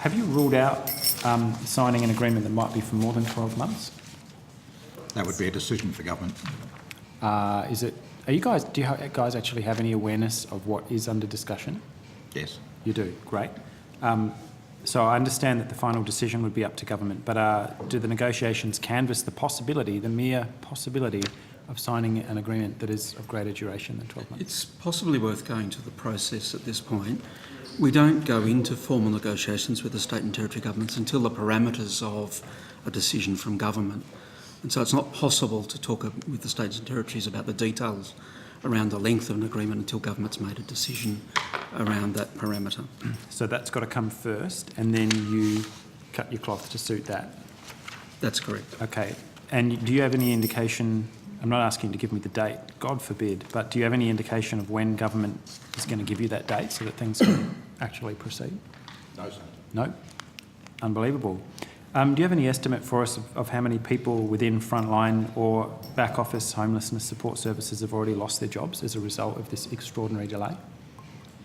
Have you ruled out signing an agreement that might be for more than 12 months? That would be a decision for government. Do you guys actually have any awareness of what is under discussion? Yes. You do, great. So I understand that the final decision would be up to government, but do the negotiations canvass the mere possibility of signing an agreement that is of greater duration than 12 months? It's possibly worth going to the process at this point. We don't go into formal negotiations with the state and territory governments until the parameters of a decision from government. And so it's not possible to talk with the states and territories about the details around the length of an agreement until government's made a decision around that parameter. So that's got to come first, and then you cut your cloth to suit that? That's correct. Okay. And do you have any indication, I'm not asking you to give me the date, God forbid, but do you have any indication of when government is going to give you that date so that things can actually proceed? No, sir. No? Unbelievable. Do you have any estimate for us of how many people within frontline or back office homelessness support services have already lost their jobs as a result of this extraordinary delay?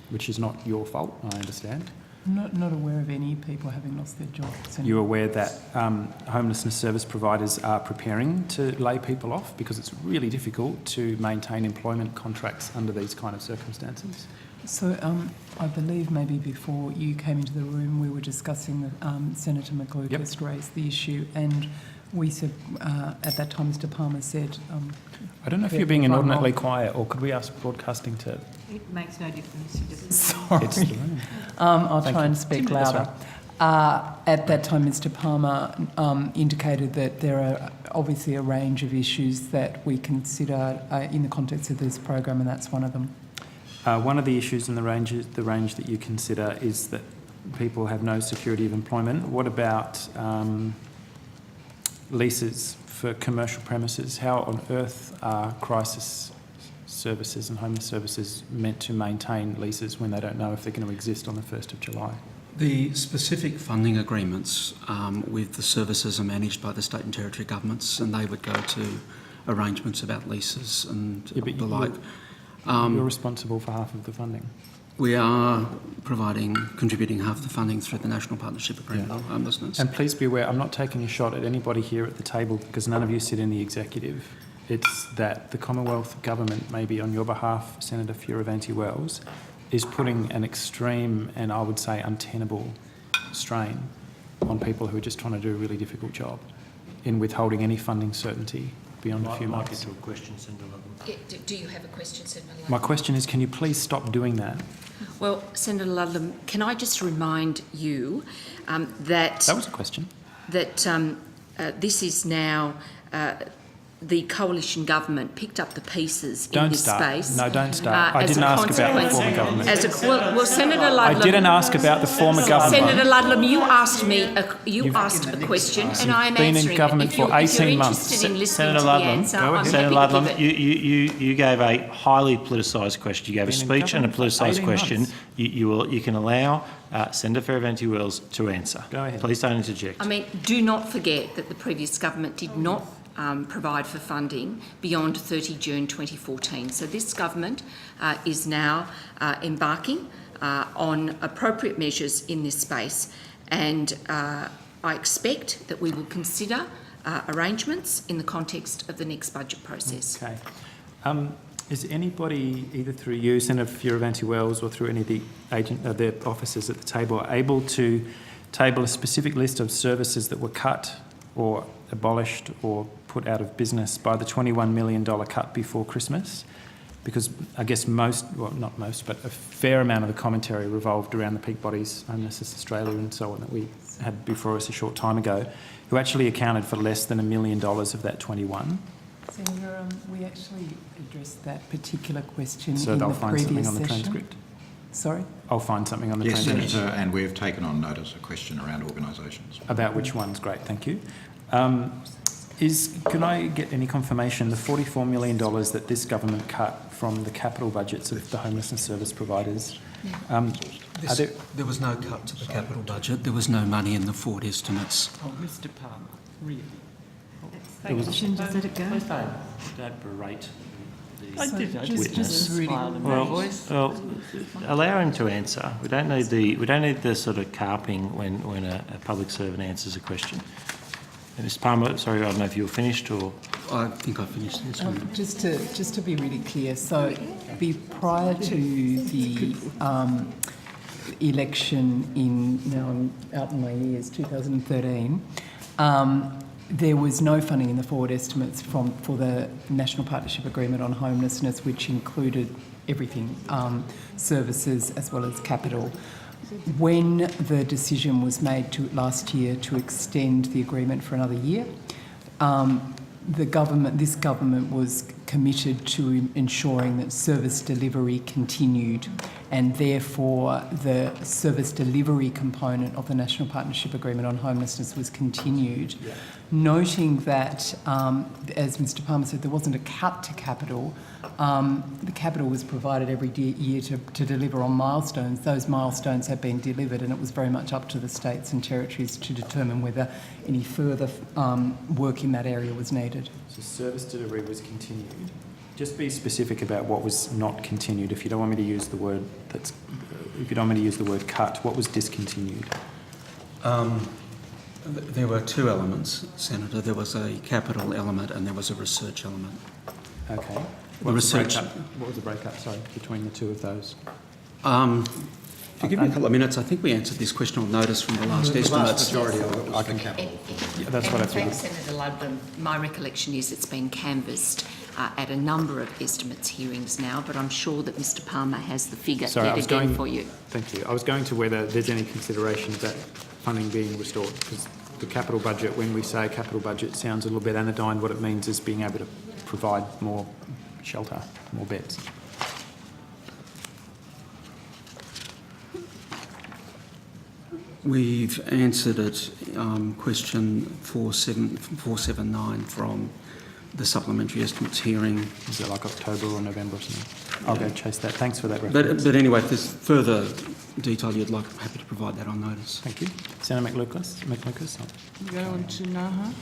Which is not your fault, I understand. Not aware of any people having lost their jobs. You're aware that homelessness service providers are preparing to lay people off because it's really difficult to maintain employment contracts under these kind of circumstances? So I believe maybe before you came into the room we were discussing Senator McLucas raised the issue, and we said at that time Mr Palmer said... I don't know if you're being inordinately quiet, or could we ask broadcasting to... It makes no difference. Sorry. It's the room. I'll try and speak louder. At that time Mr Palmer indicated that there are obviously a range of issues that we consider in the context of this program, and that's one of them. One of the issues in the range that you consider is that people have no security of employment. What about leases for commercial premises? How on earth are crisis services and homeless services meant to maintain leases when they don't know if they're going to exist on the 1st of July? The specific funding agreements with the services are managed by the state and territory governments, and they would go to arrangements about leases and the like. You're responsible for half of the funding. We are contributing half the funding through the National Partnership Agreement on Homelessness. And please be aware, I'm not taking a shot at anybody here at the table because none of you sit in the executive. It's that the Commonwealth Government, maybe on your behalf, Senator Fioravanti-Wells, is putting an extreme and I would say untenable strain on people who are just trying to do a really difficult job in withholding any funding certainty beyond a few months. Might get to a question, Senator Ludlam. Do you have a question, Senator Ludlam? My question is, can you please stop doing that? Well, Senator Ludlam, can I just remind you that... That was a question. That this is now... the coalition government picked up the pieces in this space. No, don't start. I didn't ask about the former government. Well, Senator Ludlam... I didn't ask about the former government. Senator Ludlam, you asked me a question and I am answering it. You've been in government for 18 months. Senator Ludlam, Senator Ludlam, you gave a highly politicised question. You gave a speech and a politicised question. You can allow Senator Fioravanti-Wells to answer. Go ahead. Please don't interject. I mean, do not forget that the previous government did not provide for funding beyond 30 June 2014. So this government is now embarking on appropriate measures in this space, and I expect that we will consider arrangements in the context of the next budget process. Okay. Is anybody, either through you, Senator Fioravanti-Wells, or through any of the officers at the table, able to table a specific list of services that were cut or abolished or put out of business by the $21 million cut before Christmas? Because I guess not most, but a fair amount of the commentary revolved around the peak bodies, Homelessness Australia and so on, that we had before us a short time ago, who actually accounted for less than $1 million of that 21. Senator, we actually addressed that particular question so in the they'll find previous something on the session. transcript? Sorry? I'll find something on the Yes, transcript. Senator, and we've taken on notice a question around organisations. About which ones? Great, thank you. Can I get any confirmation the $44 million that this government cut from the capital budgets of the homelessness service providers? There was no cut to the capital budget. There was no money in the forward estimates. Oh, Mr Palmer, really? Does let it go? Please don't berate the Just really. Well, allow him to answer. We don't need the sort of carping when a public servant answers a question. And Mr. Palmer, sorry, I don't know if you were finished or... I think I finished this one. Just to be really clear, so prior to the election now I'm out in my ears, 2013, there was no funding in the forward estimates for the National Partnership Agreement on Homelessness, which included everything, services as well as capital. When the decision was made last year to extend the agreement for another year, this government was committed to ensuring that service delivery continued, and therefore the service delivery component of the National Partnership Agreement on Homelessness was continued. Yeah. Noting that, as Mr. Palmer said, there wasn't a cut to capital. The capital was provided every year to deliver on milestones. Those milestones have been delivered, and it was very much up to the states and territories to determine whether any further work in that area was needed. So service delivery was continued. Just be specific about what was not continued. If you don't want me to use the word cut, what was discontinued? There were two elements, Senator. There was a capital element and there was a research element. Okay. What was the breakup, between the two of those? If you give me a couple of minutes, I think we answered this question on notice from the last estimates. The vast majority of it was the capital. Yeah, that's what I figured. Senator Ludlam, my recollection is it's been canvassed at a number of estimates hearings now, but I'm sure that Mr. Palmer has the figure for you. Thank you. I was going to whether there's any consideration of that funding being restored, because the capital budget, when we say capital budget, sounds a little bit anodyne. What it means is being able to provide more shelter, more beds. We've answered it, question 479 from the supplementary estimates hearing. Is it like October or November or something? I'll go chase that. Thanks for that reference. But anyway, if there's further detail you'd like, I'm happy to provide that on notice. Thank you. Senator McLucas. Go on to NPAH.